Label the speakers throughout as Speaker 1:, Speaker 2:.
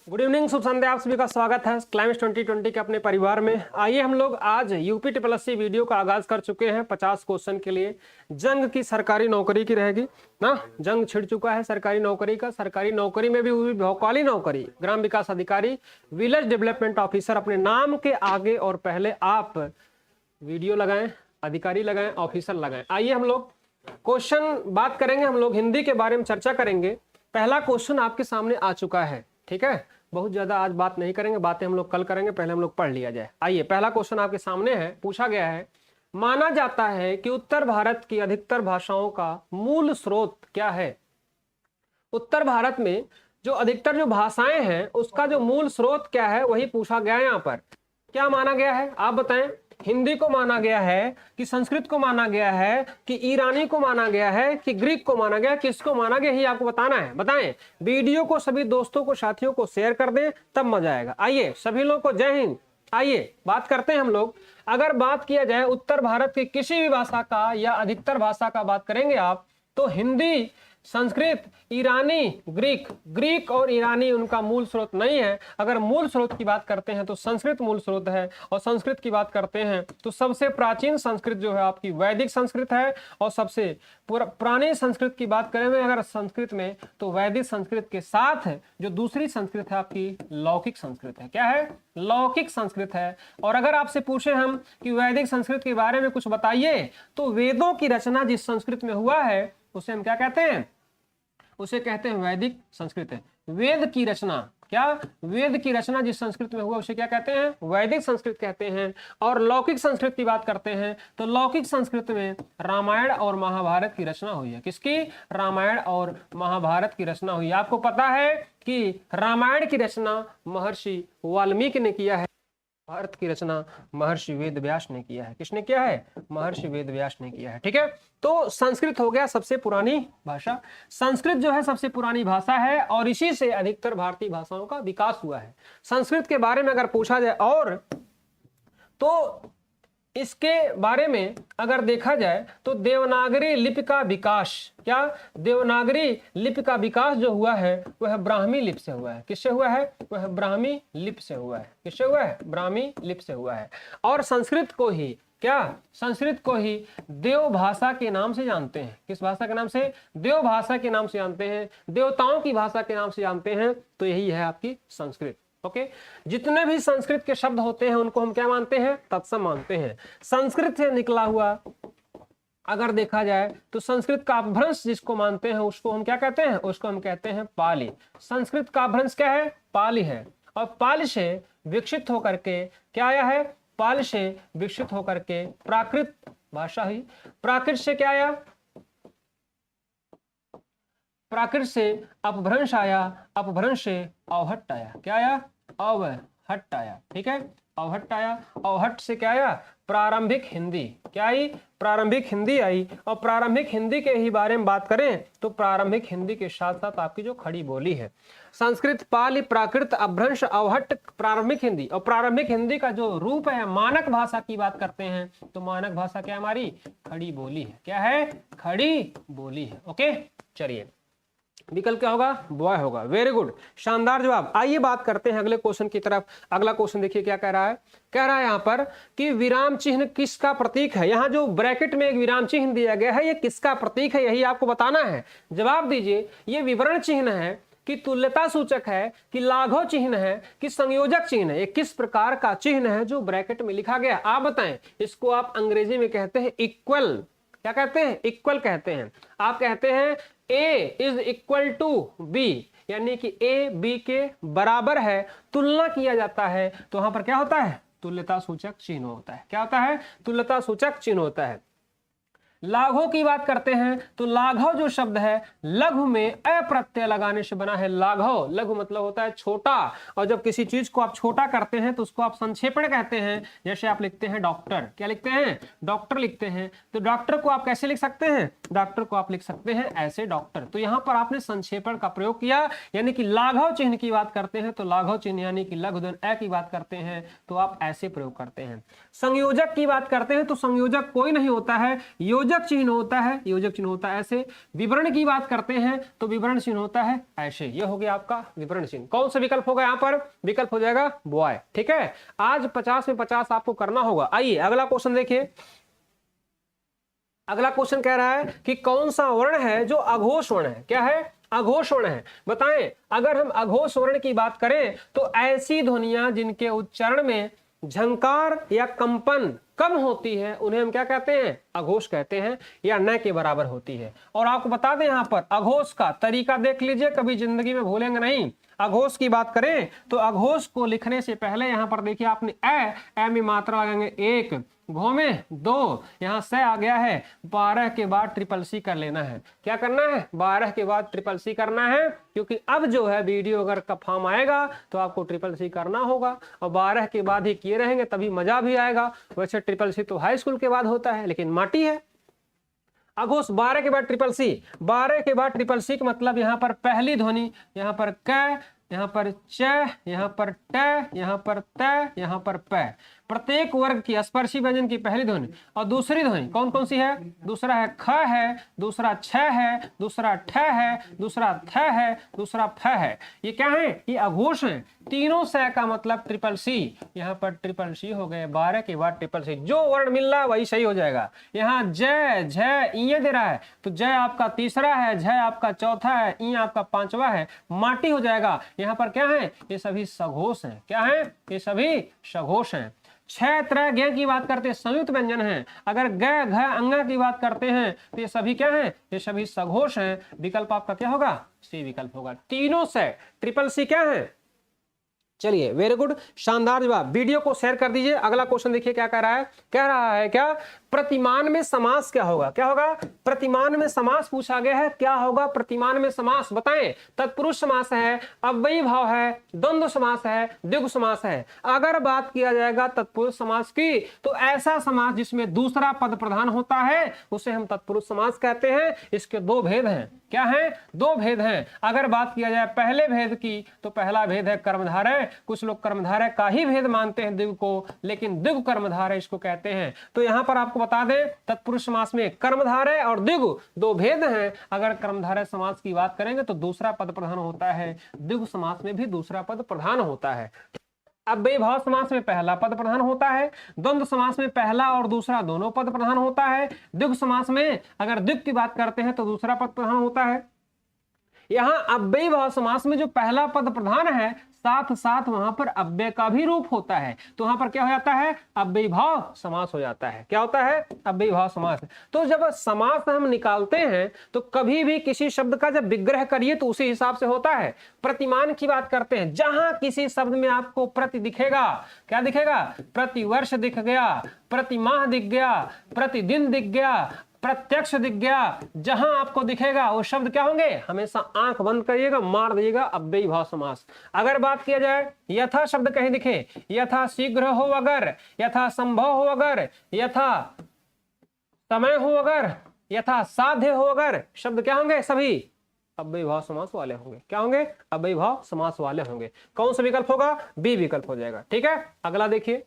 Speaker 1: Good evening, शुभ संध्या। आप सभी का स्वागत है क्लाइमेक्स 2020 के अपने परिवार में। आइए हम लोग आज यूपी ट्रिपल वीडियो का आगाज कर चुके हैं 50 क्वेश्चन के लिए। जंग की सरकारी नौकरी की रहेगी ना, जंग छिड़ चुका है सरकारी नौकरी का। सरकारी नौकरी में भी भौकाली नौकरी, ग्राम विकास अधिकारी, विलेज डेवलपमेंट ऑफिसर, अपने नाम के आगे और पहले आप वीडियो लगाएं, अधिकारी लगाएं, ऑफिसर लगाएं। आइए हम लोग क्वेश्चन बात करेंगे, हम लोग हिंदी के बारे में चर्चा करेंगे। पहला क्वेश्चन आपके सामने आ चुका है, ठीक है। बहुत ज्यादा आज बात नहीं करेंगे, बातें हम लोग कल करेंगे, पहले हम लोग पढ़ लिया जाए। आइए, पहला क्वेश्चन आपके सामने है, पूछा गया है, माना जाता है कि उत्तर भारत की अधिकतर भाषाओं का मूल स्रोत क्या है। उत्तर भारत में जो अधिकतर जो भाषाएं हैं उसका जो मूल स्रोत क्या है, वही पूछा गया है। यहाँ पर क्या माना गया है आप बताएं। हिंदी को माना गया है कि संस्कृत को माना गया है कि ईरानी को माना गया है कि ग्रीक को माना गया, किसको माना गया, ही आपको बताना है। बताएं। वीडियो को सभी दोस्तों को, साथियों को शेयर कर दें, तब मजा आएगा। आइए सभी लोगों को जय हिंद। आइए बात करते हैं हम लोग। अगर बात किया जाए उत्तर भारत की किसी भी भाषा का या अधिकतर भाषा का बात करेंगे आप, तो हिंदी, संस्कृत, ईरानी, ग्रीक और ईरानी उनका मूल स्रोत नहीं है। अगर मूल स्रोत की बात करते हैं तो संस्कृत मूल स्रोत है, और संस्कृत की बात करते हैं तो सबसे प्राचीन संस्कृत जो है आपकी वैदिक संस्कृत है, और सबसे पुरानी संस्कृत की बात करें अगर संस्कृत में, तो वैदिक संस्कृत के साथ जो दूसरी संस्कृत है आपकी लौकिक संस्कृत है। क्या है? लौकिक संस्कृत है। और अगर आपसे पूछे हम कि वैदिक संस्कृत के बारे में कुछ बताइए, तो वेदों की रचना जिस संस्कृत में हुआ है उसे हम क्या कहते हैं? उसे कहते हैं वैदिक संस्कृत है। वेद की रचना, क्या? वेद की रचना जिस संस्कृत में हुआ उसे क्या कहते हैं? वैदिक संस्कृत कहते हैं। और लौकिक संस्कृत की बात करते हैं तो लौकिक संस्कृत में रामायण और महाभारत की रचना हुई है। किसकी? रामायण और महाभारत की रचना हुई है। आपको पता है कि रामायण की रचना महर्षि वाल्मीकि ने किया है, भारत की रचना महर्षि वेद व्यास ने किया है। किसने किया है? महर्षि वेद व्यास ने किया है। ठीक है, तो संस्कृत हो गया सबसे पुरानी भाषा। संस्कृत जो है सबसे पुरानी भाषा है, और इसी से अधिकतर भारतीय भाषाओं का विकास हुआ है। संस्कृत के बारे में अगर पूछा जाए और तो इसके बारे में अगर देखा जाए तो देवनागरी लिपि का विकास, क्या? देवनागरी लिपि का विकास जो हुआ है वह ब्राह्मी लिपि से हुआ है। किससे हुआ है? वह ब्राह्मी लिपि से हुआ है। किससे हुआ है? ब्राह्मी लिपि से हुआ है। और संस्कृत को ही, क्या? संस्कृत को ही देव भाषा के नाम से जानते हैं। किस भाषा के नाम से? देव भाषा के नाम से जानते हैं, देवताओं की भाषा के नाम से जानते हैं। तो यही है आपकी संस्कृत। ओके, जितने भी संस्कृत के शब्द होते हैं उनको हम क्या मानते हैं? तत्सम मानते हैं। संस्कृत से निकला हुआ अगर देखा जाए तो संस्कृत का अपभ्रंश जिसको मानते हैं उसको हम क्या कहते हैं? उसको हम कहते हैं पाली। संस्कृत का अपभ्रंश क्या है? पाली है। और पाली से विकसित होकर के क्या आया है? पाली से विकसित होकर के प्राकृत भाषा हुई। प्राकृत से क्या आया? प्राकृत से अपभ्रंश आया, अपभ्रंश से अवहट्ट आया। क्या आया? अवहट्ट आया। ठीक है, अवहट्ट आया। अवहट्ट से क्या आया? प्रारंभिक हिंदी। क्या आई? प्रारंभिक हिंदी आई। और प्रारंभिक हिंदी के ही बारे में बात करें तो प्रारंभिक हिंदी के साथ साथ आपकी जो खड़ी बोली है, संस्कृत, पाली, प्राकृत, अपभ्रंश, अवहट्ट, प्रारंभिक हिंदी। और प्रारंभिक हिंदी का जो रूप है, मानक भाषा की बात करते हैं तो मानक भाषा क्या हमारी? खड़ी बोली है। क्या है? खड़ी बोली है। ओके, चलिए विकल्प क्या होगा? बॉय होगा। वेरी गुड, शानदार जवाब। आइए बात करते हैं अगले क्वेश्चन की तरफ। अगला क्वेश्चन देखिए क्या कह रहा है। कह रहा है यहाँ पर कि विराम चिन्ह किसका प्रतीक है। यहाँ जो ब्रैकेट में एक विराम चिन्ह दिया गया है, ये किसका प्रतीक है, यही आपको बताना है। जवाब दीजिए। ये विवरण चिन्ह है कि तुल्यता सूचक है कि लाघव चिन्ह है कि संयोजक चिन्ह है? ये किस प्रकार का चिन्ह है जो ब्रैकेट में लिखा गया? आप बताएं। इसको आप अंग्रेजी में कहते हैं इक्वल। क्या कहते हैं? इक्वल कहते हैं। आप कहते हैं A is equal to B, यानी कि A B के बराबर है, तुलना किया जाता है तो वहां पर क्या होता है? तुल्यता सूचक चिन्ह होता है। क्या होता है? तुल्यता सूचक चिन्ह होता है। लाघव की बात करते हैं तो लाघव जो शब्द है लघु में अ प्रत्यय लगाने से बना है। लाघव, लघु मतलब होता है छोटा, और जब किसी चीज को आप छोटा करते हैं तो उसको आप संक्षेपण कहते हैं। जैसे आप लिखते हैं डॉक्टर, क्या लिखते हैं? डॉक्टर लिखते हैं। तो डॉक्टर को आप कैसे लिख सकते हैं? डॉक्टर को आप लिख सकते हैं ऐसे, डॉक्टर। तो यहां पर आपने संक्षेपण का प्रयोग किया, यानी कि लाघव चिन्ह की बात करते हैं तो लाघव चिन्ह यानी कि लघु धन अ की बात करते हैं तो आप ऐसे प्रयोग करते हैं। संयोजक की बात करते हैं तो संयोजक कोई नहीं होता है, योजक योजक चिन्ह होता है, योजक चिन्ह होता है ऐसे। विवरण की बात करते हैं तो विवरण चिन्ह होता है ऐसे। ये हो गया आपका विवरण चिन्ह। कौन सा विकल्प होगा यहाँ पर? विकल्प हो जाएगा बॉय। ठीक है, आज 50 में 50 आपको करना होगा। आइए अगला क्वेश्चन देखिए। अगला क्वेश्चन कह रहा है कि कौन सा वर्ण है जो अघोष वर्ण है? क्या है? अघोष वर्ण है। बताएं, अगर हम अघोष वर्ण की बात करें तो ऐसी ध्वनियां जिनके उच्चारण में झंकार या कंपन कम होती है उन्हें हम क्या कहते हैं? अघोष कहते हैं, या न के बराबर होती है। और आपको बता दें यहाँ पर अघोष का तरीका देख लीजिए, कभी जिंदगी में भूलेंगे नहीं। अघोष की बात करें तो अघोष को लिखने से पहले यहाँ पर देखिए आपने ए में मात्रा लगाएंगे 1, घो में 2, यहाँ से आ गया है 12 के बाद ट्रिपल सी कर लेना है। क्या करना है? 12 के बाद ट्रिपल सी करना है, क्योंकि अब जो है वीडियो अगर का फॉर्म आएगा तो आपको ट्रिपल सी करना होगा, और 12 के बाद ही किए रहेंगे तभी मजा भी आएगा। वैसे ट्रिपल सी तो हाई स्कूल के बाद होता है, लेकिन माटी है। अघोष 12 के बाद ट्रिपल सी, 12 के बाद ट्रिपल सी का मतलब यहाँ पर पहली ध्वनि, यहाँ पर क, यहाँ पर च, यहाँ पर ट, यहाँ पर त, यहाँ पर प। प्रत्येक वर्ग की स्पर्शी व्यंजन की पहली ध्वनि और दूसरी ध्वनि कौन कौन सी है? दूसरा है ख है, दूसरा छ है, दूसरा ठ है, दूसरा थ है, दूसरा फ है। ये क्या है? ये अघोष है। तीनों से का मतलब ट्रिपल सी। यहाँ पर ट्रिपल सी हो गए, 12 के बाद ट्रिपल सी। जो वर्ण मिल रहा है वही सही हो जाएगा। यहाँ जय, झ, ई दे रहा है तो जय आपका तीसरा है, झ आपका चौथा है, ई आपका पांचवा है, माटी हो जाएगा। यहाँ पर क्या है? ये सभी सघोष हैं। क्या है? ये सभी सघोष हैं। छह त्र ग की बात करते हैं संयुक्त व्यंजन है। अगर ग, घ, अंगा की बात करते हैं तो ये सभी क्या हैं? ये सभी सघोष हैं। विकल्प आपका क्या होगा? सी विकल्प होगा। तीनों से ट्रिपल सी क्या है? चलिए, वेरी गुड, शानदार जवाब। वीडियो को शेयर कर दीजिए। अगला क्वेश्चन देखिए क्या कह रहा है। कह रहा है क्या? प्रतिमान में समास क्या होगा? क्या होगा? प्रतिमान में समास पूछा गया है। क्या होगा प्रतिमान में समास? बताएं। तत्पुरुष समास है, अव्ययी भाव है, द्वंद्व समास है, द्विगु समास है। अगर बात किया जाएगा तत्पुरुष समास की तो ऐसा समास जिसमें दूसरा पद प्रधान होता है उसे हम तत्पुरुष समास कहते हैं। इसके दो भेद हैं। क्या है? दो भेद हैं। अगर बात किया जाए पहले भेद की तो पहला भेद है कर्मधारय। कुछ लोग कर्मधारय का ही भेद मानते हैं द्विगु को, लेकिन द्विगु कर्मधारय इसको कहते हैं। तो यहां पर आपको बता दें तत्पुरुष समास में कर्मधारय और द्विगु दो भेद हैं। अगर कर्मधारय समास की बात करेंगे तो दूसरा पद प्रधान होता है, द्विगु समास में भी दूसरा पद प्रधान होता है। अव्ययी भाव समास में पहला पद प्रधान होता है, द्वंद्व समास में पहला और दूसरा दोनों पद प्रधान होता है, द्विगु समास में अगर द्विगु की बात करते हैं तो दूसरा पद प्रधान होता है। यहाँ अव्ययी भाव समास में जो पहला पद प्रधान है साथ साथ वहां पर अव्यय का भी रूप होता है, तो वहां पर क्या हो जाता है? अव्ययी भाव समास हो जाता है। क्या होता है? अव्ययी भाव समास। तो जब समास हम निकालते हैं तो कभी भी किसी शब्द का जब विग्रह करिए तो उसी हिसाब से होता है। प्रतिमान की बात करते हैं, जहां किसी शब्द में आपको प्रति दिखेगा, क्या दिखेगा? प्रति वर्ष दिख गया, प्रति माह दिख गया, प्रतिदिन दिख गया, प्रत्यक्ष दिख गया, जहां आपको दिखेगा वो शब्द क्या होंगे? हमेशा आंख बंद करिएगा, मार दीजिएगा अव्ययी भाव समास। अगर बात किया जाए यथा शब्द कहीं दिखे, यथा शीघ्र हो अगर, यथा संभव हो अगर, यथा समय हो अगर, यथा साध्य हो अगर, शब्द क्या होंगे? सभी अव्ययी भाव समास वाले होंगे। क्या होंगे? अव्ययी भाव समास वाले होंगे। कौन सा विकल्प होगा? बी विकल्प हो जाएगा। ठीक है, अगला देखिए।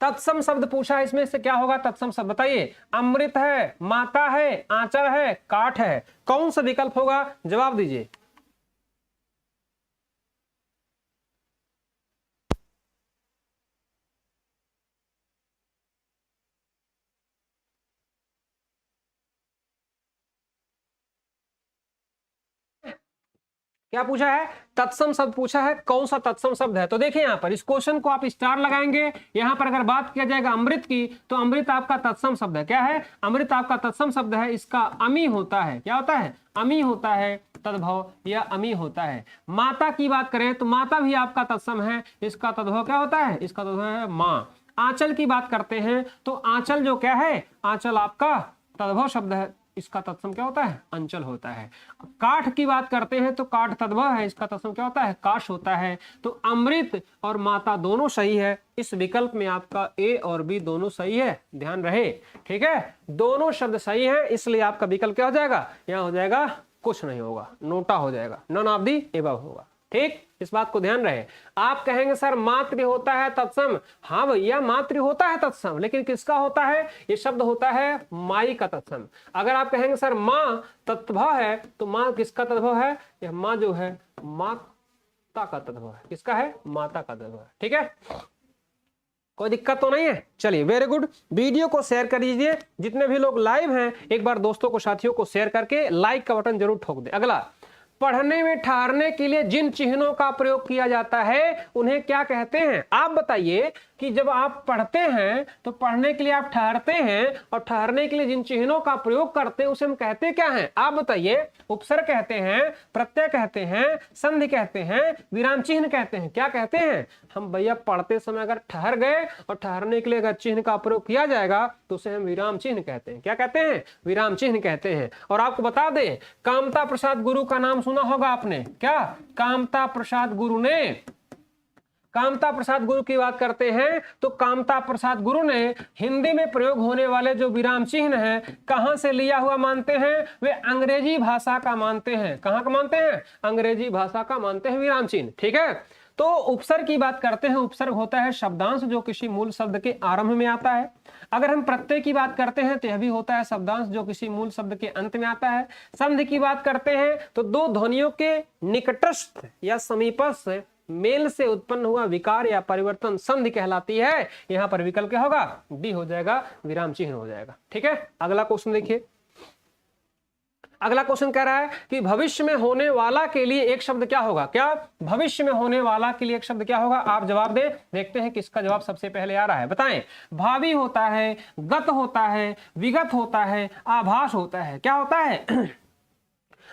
Speaker 1: तत्सम शब्द पूछा है, इसमें से क्या होगा तत्सम शब्द? बताइए। अमृत है, माता है, आंचल है, काठ है, कौन सा विकल्प होगा? जवाब दीजिए। क्या पूछा है? तत्सम शब्द पूछा है। कौन सा तत्सम शब्द है? तो देखिए यहाँ पर इस क्वेश्चन को आप स्टार लगाएंगे। यहाँ पर अगर बात किया जाएगा अमृत की तो अमृत आपका तत्सम शब्द है। क्या है? अमृत आपका तत्सम शब्द है। इसका अमी होता है। क्या होता है? अमी होता है, तद्भव या अमी होता है। माता की बात करें तो माता भी आपका तत्सम है। इसका तद्भव क्या होता है? इसका तद्भव है माँ। आंचल की बात करते हैं तो आंचल जो क्या है? आंचल आपका तद्भव शब्द है। इसका तत्सम क्या होता है? अंचल होता है। काठ की बात करते हैं तो काठ तद्भव है। इसका तत्सम क्या होता है? काश होता है। तो अमृत और माता दोनों सही है। इस विकल्प में आपका ए और बी दोनों सही है, ध्यान रहे। ठीक है, दोनों शब्द सही है, इसलिए आपका विकल्प क्या हो जाएगा? यहाँ हो जाएगा कुछ नहीं होगा, नोटा हो जाएगा, नन ऑफ दी एबव होगा। ठीक, इस बात को ध्यान रहे। आप कहेंगे सर मातृ होता है तत्सम, हाँ भैया मातृ होता है तत्सम, लेकिन किसका होता है, ये शब्द होता है माई का तत्सम। अगर आप कहेंगे सर माँ तत्भव है, तो माँ किसका तत्भव है, यह माँ जो है माता का तत्भव है। किसका है, माता का तत्भव है। ठीक है, कोई दिक्कत तो नहीं है। चलिए वेरी गुड, वीडियो को शेयर कर दीजिए। जितने भी लोग लाइव हैं एक बार दोस्तों को साथियों को शेयर करके लाइक का बटन जरूर ठोक दे। अगला, पढ़ने में ठहरने के लिए जिन चिन्हों का प्रयोग किया जाता है उन्हें क्या कहते हैं। आप बताइए कि जब आप पढ़ते हैं तो पढ़ने के लिए आप ठहरते हैं, और ठहरने के लिए जिन चिन्हों का प्रयोग करते हैं उसे हम कहते क्या हैं। आप बताइए, उपसर्ग कहते हैं, प्रत्यय कहते हैं, संधि कहते हैं, विराम चिन्ह कहते हैं, क्या कहते हैं। हम भैया पढ़ते समय अगर ठहर गए और ठहरने के लिए अगर चिन्ह का प्रयोग किया जाएगा तो उसे हम विराम चिन्ह कहते हैं। क्या कहते हैं, विराम चिन्ह कहते हैं। और आपको बता दें, कामता प्रसाद गुरु का नाम सुना होगा आपने, क्या, कामता प्रसाद गुरु ने, कामता प्रसाद गुरु की बात करते हैं तो कामता प्रसाद गुरु ने हिंदी में प्रयोग होने वाले जो विराम चिन्ह है कहां से लिया हुआ मानते हैं, वे अंग्रेजी भाषा का मानते हैं। कहां का मानते हैं, अंग्रेजी भाषा का मानते हैं विराम चिन्ह। ठीक है, तो उपसर्ग की बात करते हैं। उपसर्ग होता है शब्दांश जो किसी मूल शब्द के आरंभ में आता है। अगर हम प्रत्यय की बात करते हैं तो यह भी होता है शब्दांश जो किसी मूल शब्द के अंत में आता है। संधि की बात करते हैं तो दो ध्वनियों के निकटस्थ या समीपस्थ मेल से उत्पन्न हुआ विकार या परिवर्तन संधि कहलाती है। यहां पर विकल्प क्या होगा, डी हो जाएगा, विराम चिन्ह हो जाएगा। ठीक है, अगला क्वेश्चन देखिए। अगला क्वेश्चन कह रहा है कि भविष्य में होने वाला के लिए एक शब्द क्या होगा। क्या, भविष्य में होने वाला के लिए एक शब्द क्या होगा, आप जवाब दें। देखते हैं किसका जवाब सबसे पहले आ रहा है, बताएं। भावी होता है, गत होता है, विगत होता है, आभास होता है। क्या होता है,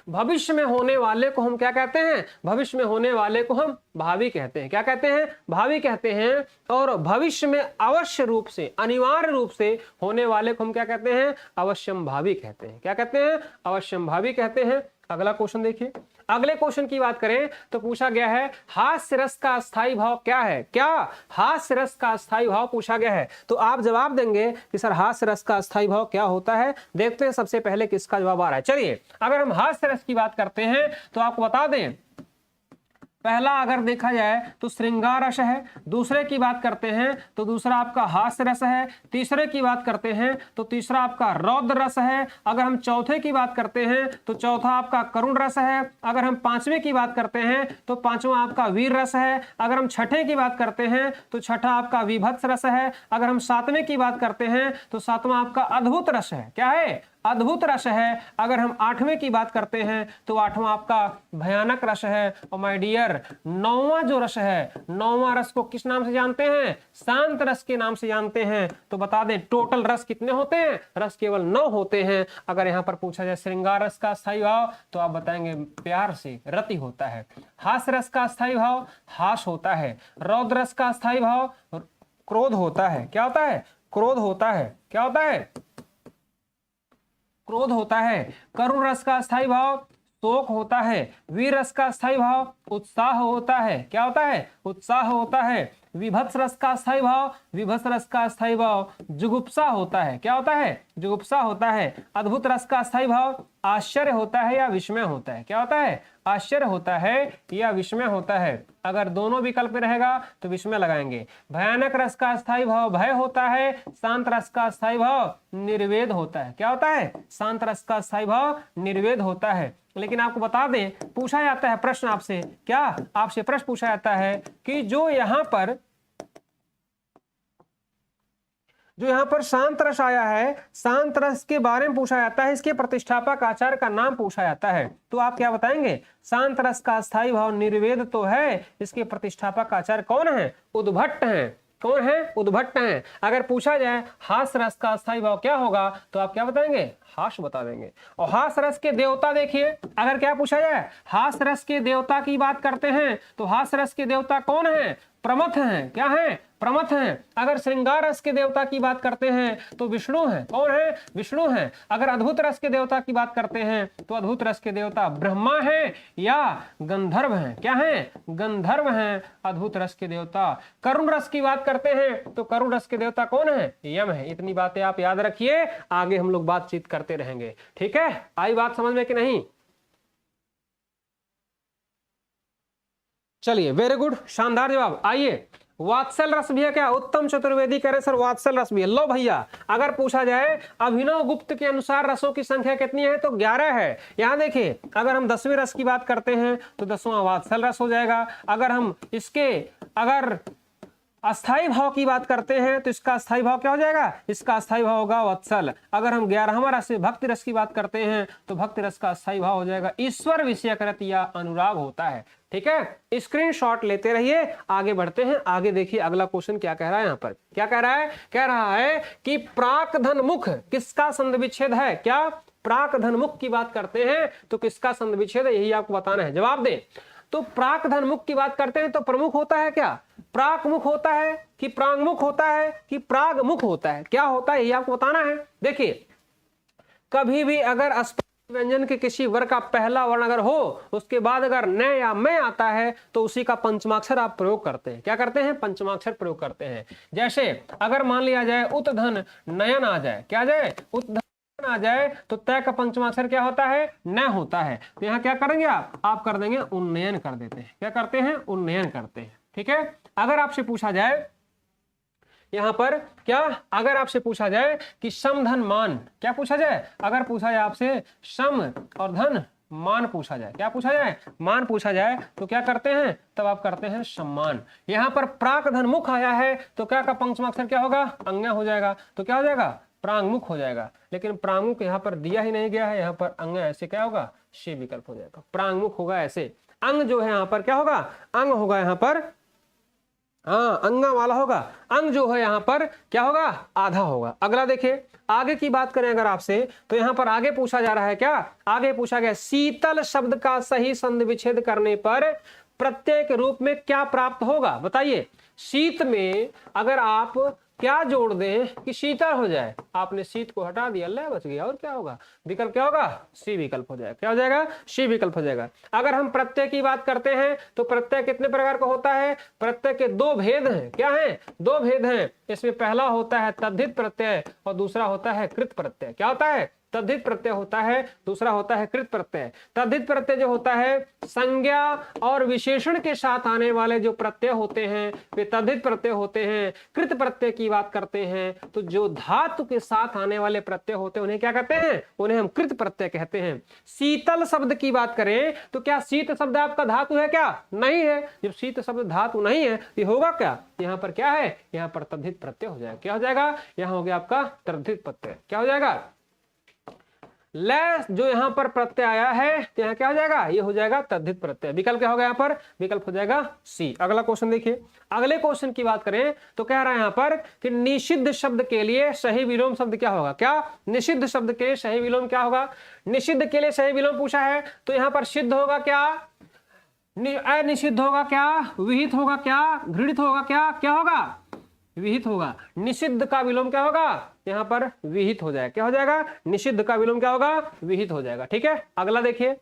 Speaker 1: भविष्य में होने वाले को हम क्या कहते हैं, भविष्य में होने वाले को हम भावी कहते हैं। क्या कहते हैं, भावी कहते हैं। और भविष्य में अवश्य रूप से, अनिवार्य रूप से होने वाले को हम क्या कहते हैं, अवश्यम भावी कहते हैं। क्या कहते हैं, अवश्यम भावी कहते हैं। अगला क्वेश्चन देखिए। अगले क्वेश्चन की बात करें तो पूछा गया है हास्य रस का अस्थाई भाव क्या है। क्या, हास्य रस का अस्थाई भाव पूछा गया है। तो आप जवाब देंगे कि सर हास्य रस का अस्थाई भाव क्या होता है। देखते हैं सबसे पहले किसका जवाब आ रहा है। चलिए, अगर हम हास्य रस की बात करते हैं तो आपको बता दें, पहला अगर देखा जाए तो श्रृंगार रस है, दूसरे की बात करते हैं तो दूसरा आपका हास्य रस है, तीसरे की बात करते हैं तो तीसरा आपका रौद्र रस है, अगर हम चौथे की बात करते हैं तो चौथा आपका करुण रस है, अगर हम पांचवें की बात करते हैं तो पांचवा आपका वीर रस है, अगर हम छठे की बात करते हैं तो छठा आपका विभत्स रस है, अगर हम सातवें की बात करते हैं तो सातवां आपका अद्भुत रस है। क्या है, अद्भुत रस है। अगर हम आठवें की बात करते हैं तो आठवां आपका भयानक रस है। और माय डियर, नौवां जो रस है, नौवां रस को किस नाम से जानते हैं, शांत रस के नाम से जानते हैं। तो बता दें टोटल रस कितने होते हैं, रस केवल 9 होते हैं। अगर यहां पर पूछा जाए श्रृंगार रस का स्थायी भाव तो आप बताएंगे प्यार से, रति होता है। हास्य रस का स्थायी भाव हास होता है। रौद्र रस का स्थायी भाव क्रोध होता है। क्या होता है, क्रोध होता है। क्या होता है, क्रोध होता है। करुण रस का स्थायी भाव शोक होता है। वीर रस का स्थायी भाव उत्साह होता है। क्या होता है, उत्साह होता है। विभत्स रस का स्थायी भाव, विभत्स रस का स्थायी भाव जुगुप्सा होता है। क्या होता है, जुगुप्सा होता है। अद्भुत रस का स्थायी भाव आश्चर्य होता है या विस्मय होता है। क्या होता है, आश्चर्य होता है या विस्मय होता है। अगर दोनों विकल्प रहेगा तो विस्मय लगाएंगे। भयानक रस का स्थायी भाव भय होता है। शांत रस का स्थायी भाव निर्वेद होता है। क्या होता है, शांत रस का स्थायी भाव निर्वेद होता है। लेकिन आपको बता दें, पूछा जाता है प्रश्न आपसे, क्या आपसे प्रश्न पूछा जाता है कि जो यहां पर शांत रस आया है, शांत रस के बारे में पूछा जाता है, इसके प्रतिष्ठापक आचार्य का नाम पूछा जाता है। तो आप क्या बताएंगे, शांत रस का स्थायी भाव निर्वेद तो है, इसके प्रतिष्ठापक आचार्य कौन है, उद्भट हैं। कौन है, उद्भट हैं। अगर पूछा जाए हास रस का स्थायी भाव क्या होगा तो आप क्या बताएंगे, हास बता देंगे। और हास रस के देवता देखिए, अगर क्या पूछा जाए हास रस के देवता की बात करते हैं तो हास रस के देवता कौन है, प्रमथ हैं। क्या हैं, प्रमथ हैं। अगर श्रृंगार रस के देवता की बात करते हैं तो विष्णु हैं। कौन है, विष्णु हैं। अगर अद्भुत रस के देवता की बात करते हैं तो अद्भुत रस के देवता ब्रह्मा हैं या गंधर्व हैं। क्या हैं, गंधर्व हैं अद्भुत रस के देवता। करुण रस की बात करते हैं तो करुण रस के देवता कौन है, यम है। इतनी बातें आप याद रखिए, आगे हम लोग बातचीत करते रहेंगे। ठीक है, आई बात समझ में कि नहीं। चलिए वेरी गुड, शानदार जवाब। आइए वात्सल रस भी है क्या? उत्तम चतुर्वेदी कह रहे सर वात्सल रस भी है। लो भैया, अगर पूछा जाए अभिनव गुप्त के अनुसार रसों की संख्या कितनी है तो 11 है। यहां देखिए, अगर हम 10वें रस की बात करते हैं तो 10वां वात्सल रस हो जाएगा। अगर हम इसके अगर अस्थाई भाव की बात करते हैं तो इसका अस्थाई भाव क्या हो जाएगा? इसका अस्थाई भाव होगा वत्सल। अगर हम 11वां रस भक्ति रस की बात करते हैं तो भक्ति रस का अस्थाई भाव हो जाएगा ईश्वर विषयकृत या अनुराग होता है। ठीक है, स्क्रीनशॉट लेते रहिए, आगे बढ़ते हैं। आगे देखिए अगला क्वेश्चन क्या कह रहा है। यहाँ पर क्या कह रहा है? कह रहा है कि प्राक धन मुख किसका संधि विच्छेद है? क्या प्राक धन मुख की बात करते हैं तो किसका संधि विच्छेद है, यही आपको बताना है। जवाब दें। तो प्राक धन मुख की बात करते हैं तो प्रमुख होता है क्या? प्राक मुख होता है कि प्रांगमुख होता है कि प्राग मुख होता है? क्या होता है, यही आपको बताना है। देखिए, कभी भी अगर व्यंजन के किसी वर्ग का पहला वर्ण अगर हो, उसके बाद अगर न या मैं आता है तो उसी का पंचमाक्षर आप प्रयोग करते हैं। क्या करते हैं? पंचमाक्षर प्रयोग करते हैं। जैसे अगर मान लिया जाए उत धन नयन आ जाए, क्या आ जाए? उत धन आ जाए तो तय का पंचमाक्षर क्या होता है? न होता है। तो यहाँ क्या करेंगे आप कर देंगे उन्नयन कर देते हैं। क्या करते हैं? उन्नयन करते हैं। ठीक है, अगर आपसे पूछा जाए यहां पर क्या, अगर आपसे पूछा जाए कि सम धन मान, क्या पूछा जाए? अगर पूछा जाए आपसे सम और धन मान पूछा जाए, क्या पूछा जाए? मान पूछा जाए तो क्या करते हैं? तब आप करते हैं सम्मान। यहां पर प्राक धन मुख आया है तो क्या का पंचमाक्षर क्या होगा? अंग हो जाएगा। तो क्या हो जाएगा? प्रांगमुख हो जाएगा। लेकिन प्रांगमुख यहाँ पर दिया ही नहीं गया है, यहाँ पर अंग ऐसे क्या होगा? शी विकल्प हो जाएगा। प्रांगमुख होगा ऐसे। अंग जो है यहाँ पर क्या होगा? अंग होगा यहाँ पर, हाँ अंगा वाला होगा। अंग जो है यहाँ पर क्या होगा? आधा होगा। अगला देखिए, आगे की बात करें अगर आपसे तो यहाँ पर आगे पूछा जा रहा है क्या? आगे पूछा गया शीतल शब्द का सही संधि विच्छेद करने पर प्रत्यय के रूप में क्या प्राप्त होगा? बताइए, शीत में अगर आप क्या जोड़ दें कि शीतल हो जाए? आपने शीत को हटा दिया, ले बच गया, और क्या होगा? विकल्प क्या होगा? सी विकल्प हो जाएगा। क्या हो जाएगा? सी विकल्प हो जाएगा। अगर हम प्रत्यय की बात करते हैं तो प्रत्यय कितने प्रकार का होता है? प्रत्यय के दो भेद हैं। क्या है? दो भेद हैं। इसमें पहला होता है तद्धित प्रत्यय और दूसरा होता है कृत प्रत्यय। क्या होता है? तद्धित प्रत्यय होता है, दूसरा होता है कृत प्रत्यय। तद्धित प्रत्यय जो होता है संज्ञा और विशेषण के साथ आने वाले जो प्रत्यय होते हैं वे तद्धित प्रत्यय होते हैं। कृत प्रत्यय की बात करते हैं तो जो धातु के साथ आने वाले प्रत्यय होते हैं उन्हें क्या कहते हैं? उन्हें हम कृत प्रत्यय कहते हैं। शीतल शब्द की बात करें तो क्या शीत शब्द आपका धातु है? क्या नहीं है। जब शीत शब्द धातु नहीं है ये होगा क्या? यहाँ पर क्या है? यहाँ पर तद्धित प्रत्यय हो जाएगा। क्या हो जाएगा? यहाँ हो गया आपका तद्धित प्रत्यय। क्या हो जाएगा? ले जो यहाँ पर प्रत्यय आया है तो यहाँ क्या हो जाएगा? ये हो जाएगा तद्धित प्रत्यय। विकल्प क्या होगा? यहाँ पर विकल्प हो जाएगा सी। अगला क्वेश्चन देखिए, अगले क्वेश्चन की बात करें तो कह रहा है यहाँ पर कि निषिद्ध शब्द के लिए सही विलोम शब्द क्या होगा? क्या निषिद्ध शब्द के लिए सही विलोम क्या होगा? निषिद्ध के लिए सही विलोम पूछा है तो यहाँ पर सिद्ध होगा क्या? अनिषिद्ध होगा क्या? विहित होगा क्या? घृणित होगा क्या? क्या होगा? विहित होगा। निषिद्ध का विलोम क्या होगा? यहाँ पर विहित हो जाएगा। क्या हो जाएगा? निषिद्ध का विलोम क्या होगा? विहित हो जाएगा। ठीक है, अगला देखिए,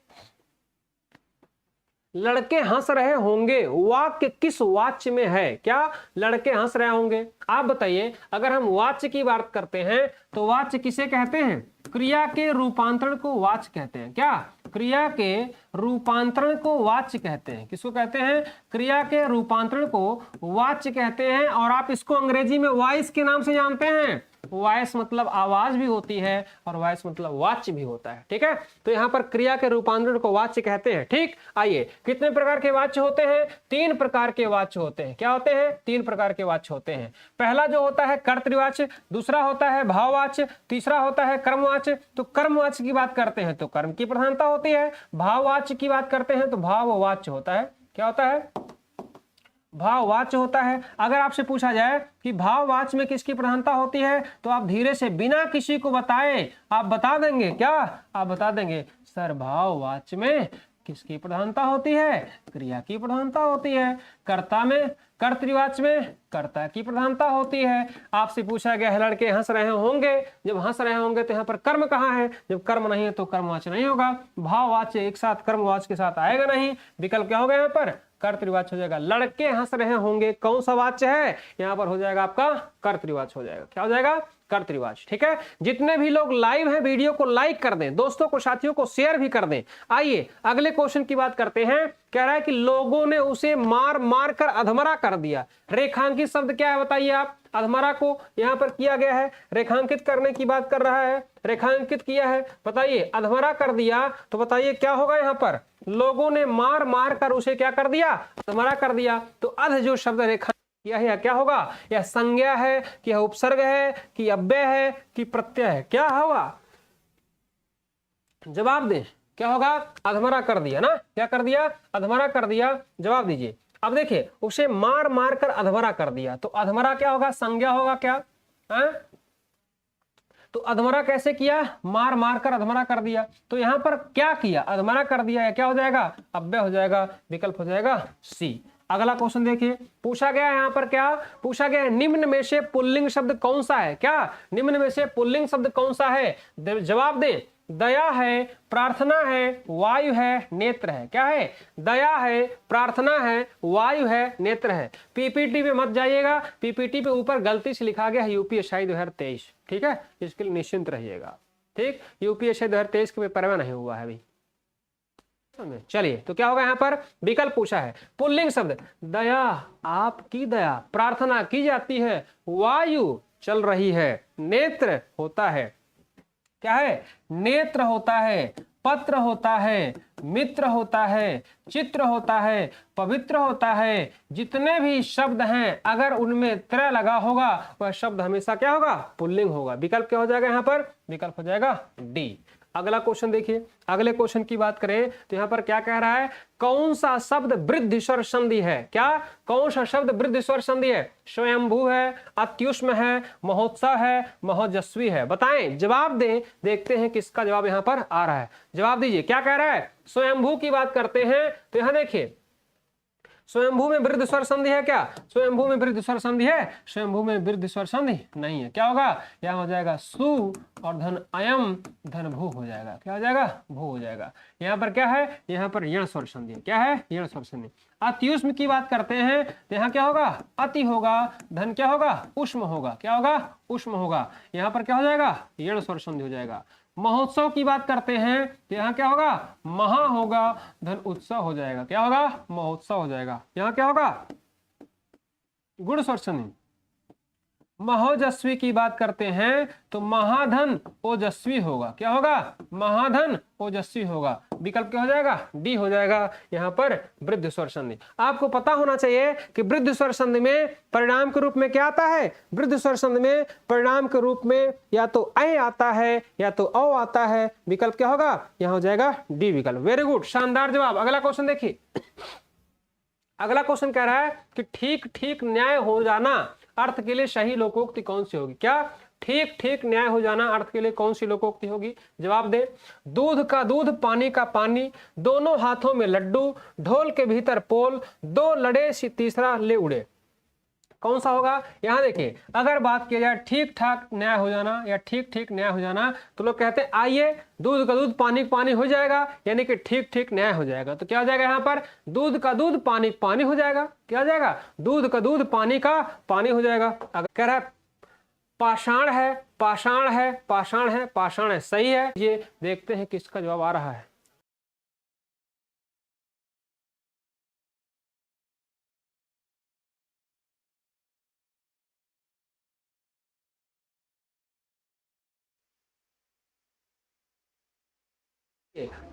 Speaker 1: लड़के हंस रहे होंगे वाक्य किस वाच्य में है? क्या लड़के हंस रहे होंगे? आप बताइए, अगर हम वाच्य की बात करते हैं तो वाच्य किसे कहते हैं? क्रिया के रूपांतरण को वाच्य कहते हैं। क्या क्रिया के रूपांतरण को वाच्य कहते हैं? किसको कहते हैं? क्रिया के रूपांतरण को वाच्य कहते हैं। और आप इसको अंग्रेजी में वॉइस के नाम से जानते हैं। वॉइस मतलब आवाज भी होती है और वॉइस मतलब वाच्य भी होता है। ठीक है, तो यहाँ पर क्रिया के रूपांतरण को वाच्य कहते हैं। ठीक, आइए, कितने प्रकार के वाच्य होते हैं? 3 प्रकार के वाच्य होते हैं। क्या होते हैं? 3 प्रकार के वाच्य होते हैं। पहला जो होता है कर्तृवाच्य, दूसरा होता है भाववाच्य, तीसरा होता है कर्मवाच्य। तो कर्मवाच्य की बात करते हैं तो कर्म की प्रधानता होती है। भाववाच्य की बात करते हैं तो भाववाच्य होता है। क्या होता है? भाववाच्य होता है। अगर आपसे पूछा जाए कि भाववाच्य में किसकी प्रधानता होती है तो आप धीरे से बिना किसी को बताए आप बता देंगे। क्या आप बता देंगे? सर भाववाच्य में किसकी प्रधानता होती है? क्रिया की प्रधानता होती है। कर्ता में, कर्तृवाच्य में कर्ता की प्रधानता होती है। आपसे पूछा गया है लड़के हंस रहे होंगे, जब हंस रहे होंगे तो यहाँ पर कर्म कहाँ है? जब कर्म नहीं है तो कर्मवाच्य नहीं होगा। भाववाच्य एक साथ कर्मवाच्य के साथ आएगा नहीं। विकल्प क्या होगा? यहाँ पर कर्तृवाच्य हो जाएगा। लड़के हंस रहे होंगे कौन सा वाच्य है? यहाँ पर हो जाएगा आपका कर्तृवाच्य हो जाएगा। क्या हो जाएगा? कर्तृवाची। ठीक है, जितने भी लोग लाइव हैं वीडियो को लाइक कर दें, दोस्तों को साथियों को शेयर भी कर दें। आइए अगले क्वेश्चन की बात करते हैं। कह रहा है कि लोगों ने उसे मार मार कर अधमरा कर दिया। रेखांकित शब्द क्या है बताइए आप। अधमरा को यहां पर किया गया है, रेखांकित करने की बात कर रहा है, रेखांकित किया है, बताइए अधमरा कर दिया, तो बताइए क्या होगा यहां पर। लोगों ने मार मार कर उसे क्या कर दिया, अधमरा कर दिया। तो अध जो शब्द रेखा किया है क्या होगा, यह संज्ञा है कि यह उपसर्ग है कि अव्यय है कि प्रत्यय है, क्या होगा जवाब दें। क्या होगा, अधमरा कर दिया ना, क्या कर दिया, अधमरा कर दिया, जवाब दीजिए। अब देखिए उसे मार मार कर अधमरा कर दिया, तो अधमरा क्या होगा, संज्ञा होगा क्या है? तो अधमरा कैसे किया, मार मार कर अधमरा कर दिया, तो यहां पर क्या किया, अधमरा कर दिया, क्या हो जाएगा, अव्यय हो जाएगा, विकल्प हो जाएगा सी। अगला क्वेश्चन देखिए, पूछा गया है यहां पर, क्या पूछा गया है, निम्न में से पुल्लिंग शब्द कौन सा है, क्या निम्न में से पुल्लिंग शब्द कौन सा है, जवाब दें। दया है, प्रार्थना है, वायु है, नेत्र है, क्या है, दया है, प्रार्थना है, वायु है, नेत्र है। पीपीटी पे मत जाइएगा, पीपीटी पे ऊपर गलती से लिखा गया है यूपीएससी 2023, ठीक है, इसके लिए निश्चिंत रहिएगा। ठीक, यूपीएससी 2023 के पेपर में नहीं हुआ है अभी। चलिए तो क्या होगा, यहां पर विकल्प पूछा है, पुल्लिंग शब्द दया, आपकी दया, प्रार्थना की जाती है, वायु चल रही है, नेत्र होता है, क्या है, नेत्र होता है, पत्र होता है, मित्र होता है, चित्र होता है, पवित्र होता है। जितने भी शब्द हैं अगर उनमें त्र लगा होगा वह शब्द हमेशा क्या होगा, पुल्लिंग होगा। विकल्प क्या हो जाएगा यहां पर, विकल्प हो जाएगा डी। अगला क्वेश्चन देखिए, अगले क्वेश्चन की बात करें तो यहां पर क्या कह रहा है, कौन सा शब्द वृद्धि स्वर संधि है, क्या कौन सा शब्द वृद्धि स्वर संधि है, स्वयंभू है, अत्युष्म है, महोत्सव है, महोजस्वी है, बताएं, जवाब दें, देखते हैं किसका जवाब यहां पर आ रहा है। जवाब दीजिए, क्या कह रहा है, स्वयंभू की बात करते हैं तो यहां देखिए स्वयंभू में वृद्धि स्वर संधि है, क्या स्वयंभू में वृद्धि स्वर संधि है, स्वयंभू में वृद्धि स्वर संधि नहीं है, क्या होगा, यहां हो जाएगा सु और धन अयम धन भू हो जाएगा, क्या हो जाएगा, भू हो जाएगा। यहाँ पर क्या है, यहाँ पर यण स्वर संधि है, क्या है, यण स्वर संधि। अत्युष्म की बात करते हैं तो यहाँ क्या होगा, अति होगा, धन क्या होगा, उष्म होगा, क्या होगा, उष्म होगा, यहाँ पर क्या हो जाएगा, यण स्वर संधि हो जाएगा। महोत्सव की बात करते हैं तो यहाँ क्या होगा, महा होगा, धन उत्सव हो जाएगा, क्या होगा, महोत्सव हो जाएगा। यहाँ क्या होगा, गुण स्वर संधि। महोजस्वी की बात करते हैं तो महाधन ओजस्वी होगा, क्या होगा, महाधन ओजस्वी होगा। विकल्प क्या हो जाएगा, डी हो जाएगा, यहाँ पर वृद्धि स्वर संधि। आपको पता होना चाहिए कि वृद्धि स्वर संधि में परिणाम के रूप में क्या आता है, वृद्धि स्वर संधि में परिणाम के रूप में या तो ऐ आता है या तो औ आता है। विकल्प क्या होगा, यहाँ हो जाएगा डी विकल्प। वेरी गुड, शानदार जवाब। अगला क्वेश्चन देखिए, अगला क्वेश्चन कह रहा है कि ठीक ठीक न्याय हो जाना अर्थ के लिए सही लोकोक्ति कौन सी होगी, क्या ठीक ठीक न्याय हो जाना अर्थ के लिए कौन सी लोकोक्ति होगी, जवाब दे। दूध का दूध, पानी का पानी, दोनों हाथों में लड्डू, ढोल के भीतर पोल, दो लड़े तीसरा ले उड़े, कौन सा होगा। यहां देखिए अगर बात की जाए ठीक ठाक न्याय हो जाना या ठीक ठीक न्याय हो जाना तो लोग कहते हैं आइए दूध का दूध पानी का पानी हो जाएगा, यानी कि ठीक ठीक न्याय हो जाएगा। तो क्या हो जाएगा, यहाँ पर दूध का दूध पानी पानी हो जाएगा, क्या हो जाएगा, दूध का दूध पानी का पानी हो जाएगा। अगर कह रहा है पाषाण है, पाषाण है, पाषाण है, पाषाण है, सही है। ये देखते हैं किसका जवाब आ रहा है।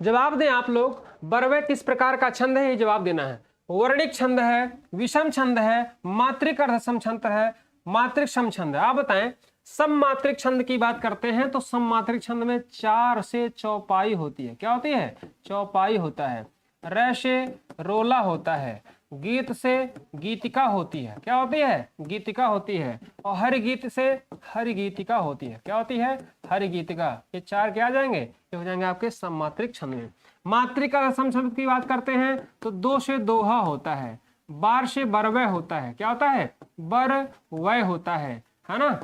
Speaker 1: जवाब दें आप लोग, बरवे किस प्रकार का छंद है, ये जवाब देना है। वर्णिक छंद है, विषम छंद है, मात्रिक अर्धसम छंद है, मात्रिक सम छंद है। आप बताएं, सम मात्रिक छंद की बात करते हैं तो सम मात्रिक छंद में 4 से चौपाई होती है, क्या होती है, चौपाई होता है। र से रोला होता है, गीत से गीतिका होती है, क्या होती है, गीतिका होती है। और हरि गीत से हरि गीतिका होती है, क्या होती है, हरि गीतिका। ये 4 क्या आ जाएंगे, ये हो जाएंगे आपके सममात्रिक छंद में। मात्रिक सम छंद की बात करते हैं तो 2 से दोहा होता है, बार से बरवय होता है, क्या होता है, बर वय होता है ना।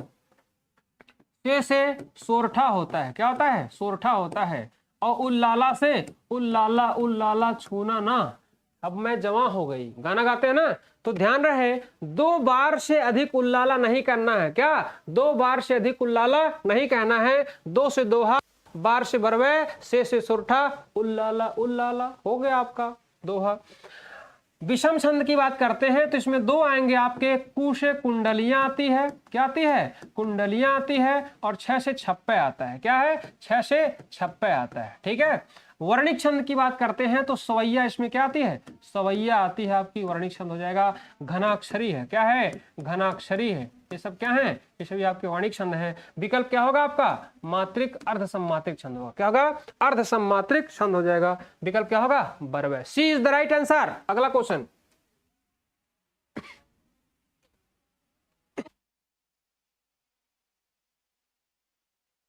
Speaker 1: से सोरठा होता है, क्या होता है, सोरठा होता है। और उल्लाला से उल्लाला, उल्लाला छूना ना, अब मैं जवां हो गई, गाना गाते हैं ना, तो ध्यान रहे 2 बार से अधिक उल्लाला नहीं करना है। क्या? 2 बार से अधिक उल्लाला नहीं कहना है। 2 से दोहा, बार से बरवे, से सुरठा, उल्लाला उल्लाला, हो गया आपका दोहा। विषम छंद की बात करते हैं तो इसमें 2 आएंगे आपके, कु से कुंडलियां आती है, क्या आती है? कुंडलियां आती है, और 6 से छप्पे आता है। क्या है? 6 से छप्पे आता है, ठीक है। वर्णिक छंद की बात करते हैं तो सवैया इसमें क्या आती है? सवैया आती है आपकी, वर्णिक छंद हो जाएगा। घनाक्षरी है, क्या है? घनाक्षरी है। ये सब क्या है? ये सभी आपके वर्णिक छंद है। विकल्प क्या होगा आपका? मात्रिक अर्ध सम्मात्रिक छंद होगा। क्या होगा? अर्ध सम्मात्रिक छंद हो जाएगा। विकल्प क्या होगा? बरवे। सी इज द राइट आंसर। अगला क्वेश्चन,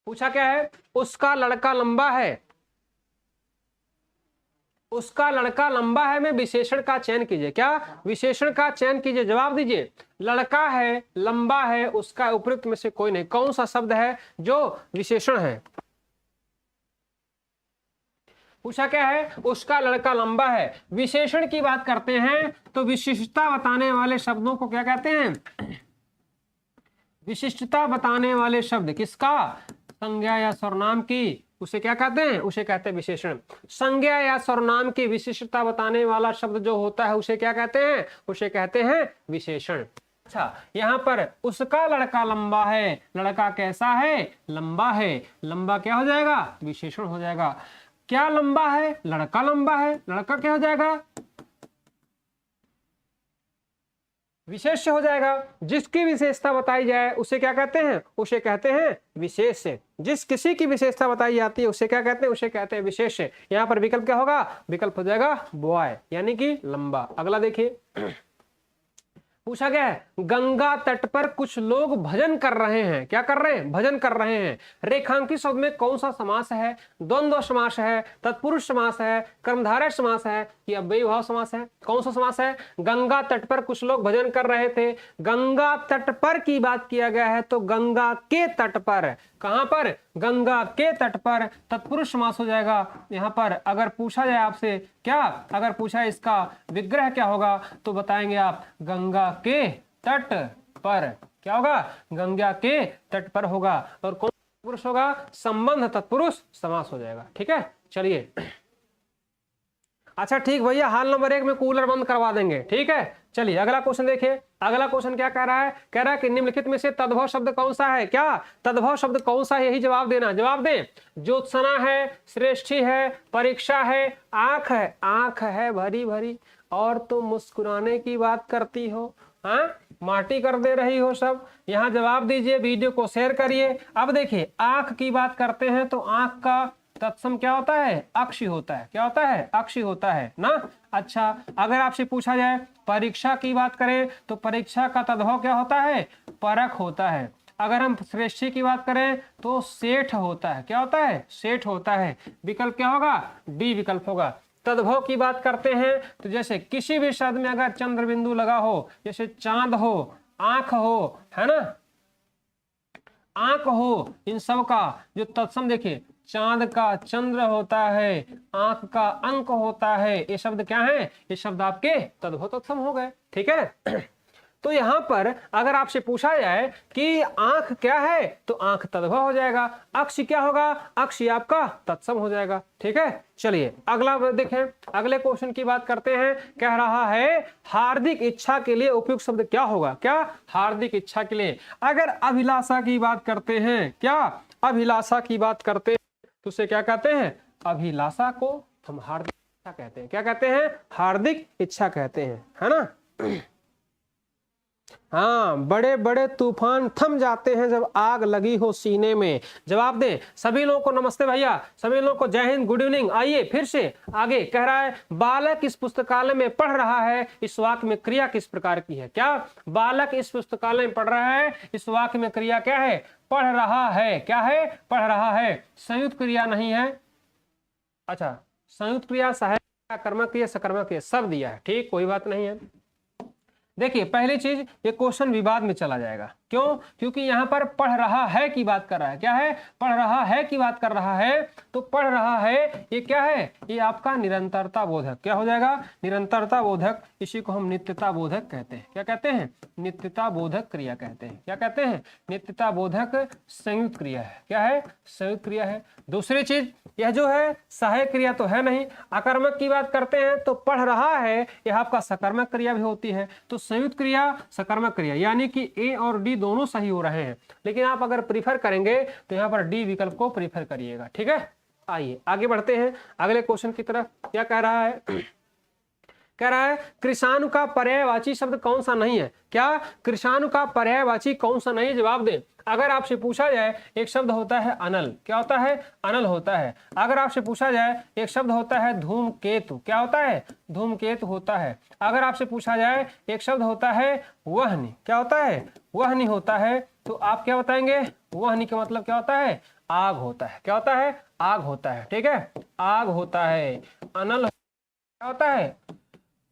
Speaker 1: पूछा क्या है? उसका लड़का लंबा है, उसका लड़का लंबा है में विशेषण का चयन कीजिए। क्या? विशेषण का चयन कीजिए। जवाब दीजिए। लड़का है, लंबा है, उसका उपयुक्त में से कोई नहीं। कौन सा शब्द है जो विशेषण है? पूछा क्या है? उसका लड़का लंबा है। विशेषण की बात करते हैं तो विशिष्टता बताने वाले शब्दों को क्या कहते हैं? विशिष्टता बताने वाले शब्द किसका? संज्ञा या सर्वनाम की, उसे क्या कहते हैं? उसे कहते हैं विशेषण। संज्ञा या सर्वनाम की विशिष्टता बताने वाला शब्द जो होता है उसे क्या कहते हैं? उसे कहते हैं विशेषण। अच्छा, यहाँ पर उसका लड़का लंबा है, लड़का कैसा है? लंबा है। लंबा क्या हो जाएगा? विशेषण हो जाएगा। क्या लंबा है? लड़का लंबा है, लड़का क्या हो जाएगा? विशेष्य हो जाएगा। जिसकी विशेषता बताई जाए उसे क्या कहते हैं? उसे कहते हैं विशेष्य। जिस किसी की विशेषता बताई जाती है उसे क्या कहते हैं? उसे कहते हैं विशेष्य। यहाँ पर विकल्प क्या होगा? विकल्प हो जाएगा बॉय, यानी कि लंबा। अगला देखिए, पूछा गया है गंगा तट पर कुछ लोग भजन कर रहे हैं। क्या कर रहे हैं? भजन कर रहे हैं। रेखांकित शब्द में कौन सा समास है? द्वंद्व समास है, तत्पुरुष समास है, कर्मधारय समास है, या अव्ययीभाव समास है? कौन सा समास है? गंगा तट पर कुछ लोग भजन कर रहे थे। गंगा तट पर की बात किया गया है तो गंगा के तट पर। कहां पर? गंगा के तट पर। तत्पुरुष समास हो जाएगा। यहाँ पर अगर पूछा जाए आपसे, क्या अगर पूछा इसका विग्रह क्या होगा तो बताएंगे आप गंगा के तट पर। क्या होगा? गंगा के तट पर होगा। और कौन पुरुष होगा? संबंध तत्पुरुष समास हो जाएगा। ठीक है, चलिए। अच्छा ठीक भैया, हाल नंबर 1 में कूलर बंद करवा देंगे। ठीक है, चलिए अगला क्वेश्चन देखिए। अगला क्वेश्चन क्या कह रहा है? कह रहा है कि निम्नलिखित में से तद्भव शब्द कौन सा है? क्या तद्भव शब्द कौन सा है? यही जवाब देना। जवाब दें। ज्योत्सना है, श्रेष्ठी है, परीक्षा है, आंख है। आंख है भरी भरी, और तुम मुस्कुराने की बात करती हो। हाँ, माटी कर दे रही हो सब। यहाँ जवाब दीजिए, वीडियो को शेयर करिए। अब देखिए, आंख की बात करते हैं तो आंख का तत्सम क्या होता है? अक्षी होता है। क्या होता है? अक्षी होता है ना। अच्छा, अगर आपसे पूछा जाए परीक्षा की बात करें तो परीक्षा का तद्भव क्या होता है? परख होता है। अगर हम श्रेष्ठी की बात करें तो सेठ होता है। क्या होता है? सेठ होता है। विकल्प क्या होगा? डी विकल्प होगा। तद्भव की बात करते हैं तो जैसे किसी भी शब्द में अगर चंद्र बिंदु लगा हो, जैसे चांद हो, आंख हो, है ना, आंख हो, इन सब का जो तत्सम देखिए, चांद का चंद्र होता है, आंख का अंक होता है। ये शब्द क्या है? ये शब्द आपके तद्भव तत्सम हो गए। ठीक है। तो यहां पर अगर आपसे पूछा जाए कि आंख क्या है तो आंख तद्भव हो जाएगा। अक्ष क्या होगा? अक्ष आपका तत्सम हो जाएगा। ठीक है, चलिए अगला देखें। अगले क्वेश्चन की बात करते हैं। कह रहा है हार्दिक इच्छा के लिए उपयुक्त शब्द क्या होगा? क्या? हार्दिक इच्छा के लिए अगर अभिलाषा की बात करते हैं, क्या अभिलाषा की बात करते हैं तो उसे क्या कहते हैं? अभिलाषा को हम हार्दिक इच्छा कहते हैं। क्या कहते हैं? हार्दिक इच्छा कहते हैं, है ना। हाँ, बड़े बड़े तूफान थम जाते हैं जब आग लगी हो सीने में। जवाब दें। सभी लोगों को नमस्ते भैया, सभी लोगों को जय हिंद, गुड इवनिंग। आइए फिर से आगे। कह रहा है बालक इस पुस्तकालय में पढ़ रहा है, इस वाक्य में क्रिया किस प्रकार की है? क्या बालक इस पुस्तकालय में पढ़ रहा है, इस वाक्य में क्रिया क्या है? पढ़ रहा है। क्या है? पढ़ रहा है। संयुक्त क्रिया नहीं है। अच्छा, संयुक्त क्रिया, सहायक क्रिया, कर्मक क्रिया, सकर्मक क्रिया सब दिया है। ठीक, कोई बात नहीं है। देखिए पहली चीज, ये क्वेश्चन विवाद में चला जाएगा। क्यों? क्योंकि यहाँ पर पढ़ रहा है की बात कर रहा है। क्या है? पढ़ रहा है की बात कर रहा है। तो पढ़ रहा है ये क्या है? ये आपका निरंतरता बोधक। क्या हो जाएगा? निरंतरता बोधक। इसी को हम नित्यता बोधक कहते हैं। क्या कहते हैं? नित्यता बोधक क्रिया कहते हैं। क्या कहते हैं? नित्यता बोधक संयुक्त क्रिया है। क्या है? संयुक्त क्रिया है। दूसरी चीज, यह जो है सहायक क्रिया तो है नहीं। अकर्मक की बात करते हैं तो पढ़ रहा है, यह आपका सकर्मक क्रिया भी होती है। तो संयुक्त क्रिया, सकर्मक क्रिया, यानी कि ए और डी दोनों सही हो रहे हैं। लेकिन आप अगर प्रीफर करेंगे तो यहाँ पर डी विकल्प को प्रीफर करिएगा। ठीक है, आइए आगे बढ़ते हैं अगले क्वेश्चन की तरफ। क्या कह रहा है? कह रहा है कृषाणु का पर्यायवाची शब्द कौन सा नहीं है। क्या? कृषाणु का पर्यायवाची कौन सा नहीं? जवाब दें। अगर आपसे पूछा जाए एक शब्द होता है अनल। क्या होता है? अनल होता है। अगर आपसे पूछा जाए एक शब्द होता है धूमकेतु। क्या होता है? धूमकेतु होता है। अगर आपसे पूछा जाए एक शब्द होता है वहनी। क्या होता है? वहनी होता है। तो आप क्या बताएंगे? वहनी का मतलब क्या होता है? आग होता है। क्या होता है? आग होता है। ठीक है, आग होता है। अनल क्या होता है?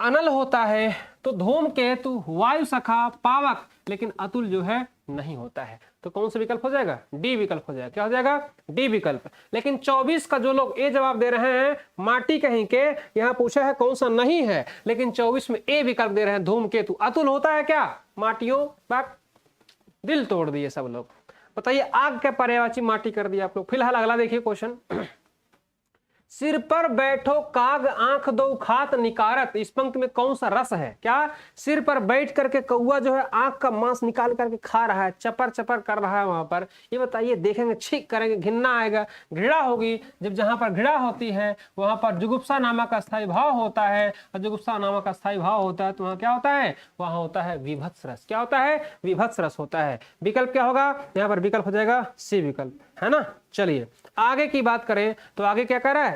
Speaker 1: अनल होता है। तो धूमकेतु, वायु सखा, पावक, लेकिन अतुल जो है नहीं होता है। तो कौन सा विकल्प हो जाएगा? डी विकल्प हो जाएगा। क्या हो जाएगा? डी विकल्प। लेकिन 24 का जो लोग ए जवाब दे रहे हैं, माटी कहीं के, यहाँ पूछा है कौन सा नहीं है, लेकिन 24 में ए विकल्प दे रहे हैं धूमकेतु। अतुल होता है क्या? माटियों बाक, दिल तोड़ दिए सब लोग। बताइए आग के पर्यायवाची माटी कर दिया आप लोग। फिलहाल अगला देखिए क्वेश्चन। सिर पर बैठो काग आंख दो खात निकारत, इस पंक्ति में कौन सा रस है? क्या? सिर पर बैठ करके कौआ जो है आंख का मांस निकाल करके खा रहा है, चपर चपर कर रहा है वहां पर। ये बताइए, देखेंगे छींक करेंगे, घिन्ना आएगा, घृणा होगी। जब जहां पर घृणा होती है वहां पर जुगुप्सा नामक स्थायी भाव होता है, और जुगुप्सा नामक स्थायी भाव होता है तो वहां क्या होता है? वहां होता है विभत्स रस। क्या होता है? विभत्स रस होता है। विकल्प क्या होगा? यहाँ पर विकल्प हो जाएगा सी विकल्प, है ना। चलिए आगे की बात करें तो आगे क्या कह रहा है?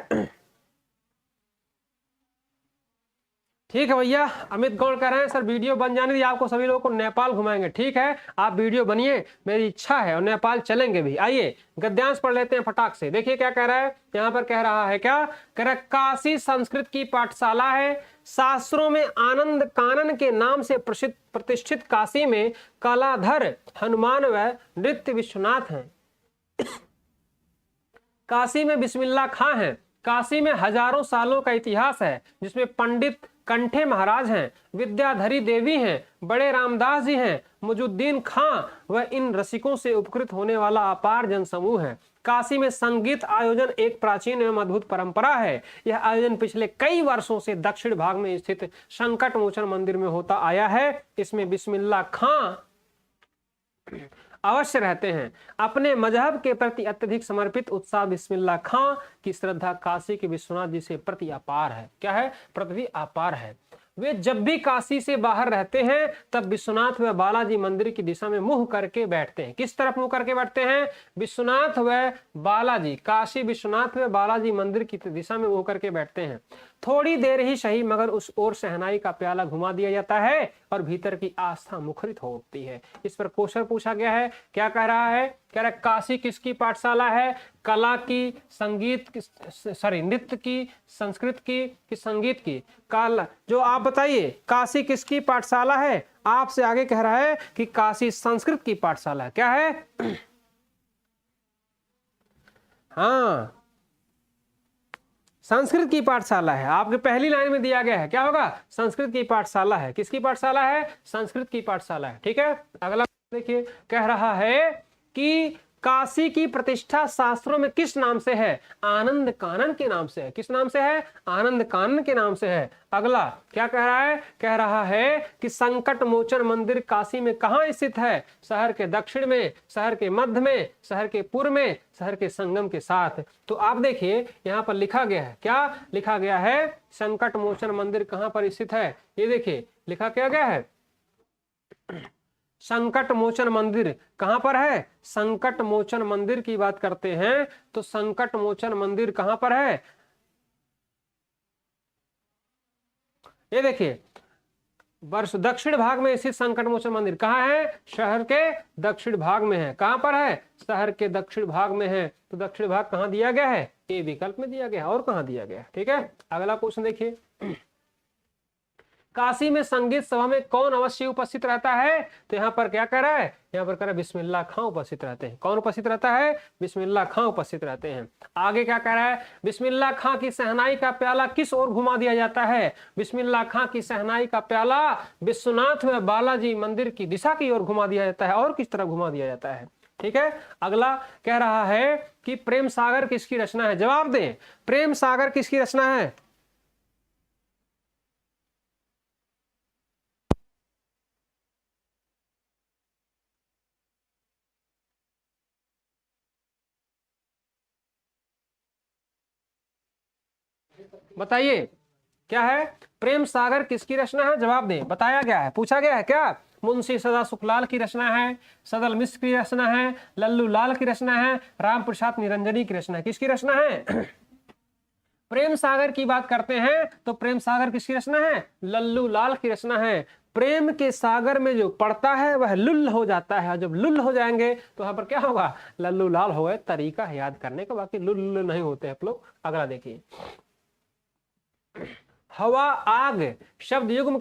Speaker 1: ठीक है भैया, अमित गौड़ कह रहे हैं सर वीडियो बन जाने दी, आपको सभी लोगों को नेपाल घुमाएंगे। ठीक है, आप वीडियो बनिए, मेरी इच्छा है, और नेपाल चलेंगे भी। आइए गद्यांश पढ़ लेते हैं फटाक से। देखिए क्या कह रहा है यहाँ पर। कह रहा है क्या? कह रहा है काशी संस्कृत की पाठशाला है। शास्त्रों में आनंद कानन के नाम से प्रसिद्ध प्रतिष्ठित काशी में कलाधर हनुमान व नृत्य विश्वनाथ हैं। काशी में बिस्मिल्लाह खां हैं। काशी में हजारों सालों का इतिहास है, जिसमें पंडित कंठे महाराज हैं, विद्याधरी देवी हैं, बड़े रामदास जी हैं, मुजुद्दीन खां व इन रसिकों से उपकृत होने वाला अपार जनसमूह है। काशी में संगीत आयोजन एक प्राचीन एवं अद्भुत परंपरा है। यह आयोजन पिछले कई वर्षों से दक्षिण भाग में स्थित संकट मोचन मंदिर में होता आया है। इसमें बिस्मिल्लाह खां अवश्य रहते हैं। अपने मजहब के प्रति अत्यधिक समर्पित उत्साह बिस्मिल्लाह खां की श्रद्धा काशी के विश्वनाथ जी से प्रति अपार है। क्या है? प्रति अपार है। वे जब भी काशी से बाहर रहते हैं तब विश्वनाथ व बालाजी मंदिर की दिशा में मुंह करके बैठते हैं। किस तरफ मुंह करके बैठते हैं? विश्वनाथ व बालाजी, काशी विश्वनाथ व बालाजी मंदिर की दिशा में मुंह करके बैठते हैं। थोड़ी देर ही सही मगर उस ओर शहनाई का प्याला घुमा दिया जाता है और भीतर की आस्था मुखरित होती है। इस पर क्वेश्चन पूछा गया है। क्या कह रहा है? कह रहा है काशी किसकी पाठशाला है? कला की, संगीत की, सॉरी नृत्य की, संस्कृत की कि संगीत की? कला। जो आप बताइए काशी किसकी पाठशाला है? आपसे आगे कह रहा है कि काशी संस्कृत की पाठशाला है। क्या है? हाँ, संस्कृत की पाठशाला है। आपके पहली लाइन में दिया गया है। क्या होगा? संस्कृत की पाठशाला है। किसकी पाठशाला है? संस्कृत की पाठशाला है। ठीक है, अगला देखिए। कह रहा है कि काशी की प्रतिष्ठा शास्त्रों में किस नाम से है? आनंद कानन के नाम से है। किस नाम से है? आनंद कानन के नाम से है। अगला क्या कह रहा है? कह रहा है कि संकट मोचन मंदिर काशी में कहाँ स्थित है? शहर के दक्षिण में, शहर के मध्य में, शहर के पूर्व में, शहर के संगम के साथ। तो आप देखिए यहाँ पर लिखा गया है। क्या लिखा गया है? संकट मोचन मंदिर कहाँ पर स्थित है? ये देखिए लिखा क्या गया है? संकट मोचन मंदिर कहां पर है? संकट मोचन मंदिर की बात करते हैं तो संकट मोचन मंदिर कहां पर है? ये देखिए वर्ष दक्षिण भाग में स्थित संकट मोचन मंदिर कहां है? शहर के दक्षिण भाग में है। कहां पर है? शहर के दक्षिण भाग में है। तो दक्षिण भाग कहां दिया गया है? ए विकल्प में दिया गया है। और कहां दिया गया है? ठीक है, अगला क्वेश्चन देखिए। काशी में संगीत सभा में कौन अवश्य उपस्थित रहता है? तो यहाँ पर क्या कह रहा है, यहाँ पर कह रहा है बिस्मिल्लाह खां उपस्थित रहते हैं। कौन उपस्थित रहता है? बिस्मिल्लाह खां उपस्थित रहते हैं। आगे क्या कह रहा है, बिस्मिल्लाह खां की शहनाई का प्याला किस ओर घुमा दिया जाता है? बिस्मिल्लाह खां की शहनाई का प्याला विश्वनाथ व बालाजी मंदिर की दिशा की ओर घुमा दिया जाता है। और किस तरफ घुमा दिया जाता है? ठीक है। अगला कह रहा है कि प्रेम सागर किसकी रचना है? जवाब दें, प्रेम सागर किसकी रचना है? बताइए क्या है? प्रेम सागर किसकी रचना है? जवाब दें। बताया गया है, पूछा गया है क्या? मुंशी सदा सुखलाल की रचना है, सदल मिश्र की रचना है, लल्लू लाल की रचना है, राम प्रसाद निरंजनी की रचना है। किसकी रचना है? प्रेम सागर की बात करते हैं तो प्रेम सागर किसकी रचना है? लल्लू लाल की रचना है। प्रेम के सागर में जो पड़ता है वह लुल्ल हो जाता है, जब लुल्ल हो जाएंगे तो यहाँ पर क्या होगा? लल्लू लाल हो गए। तरीका है याद करने का, बाकी लुल्ल नहीं होते हैं आप लोग। अगला देखिए, हवा आग शब्द युग्म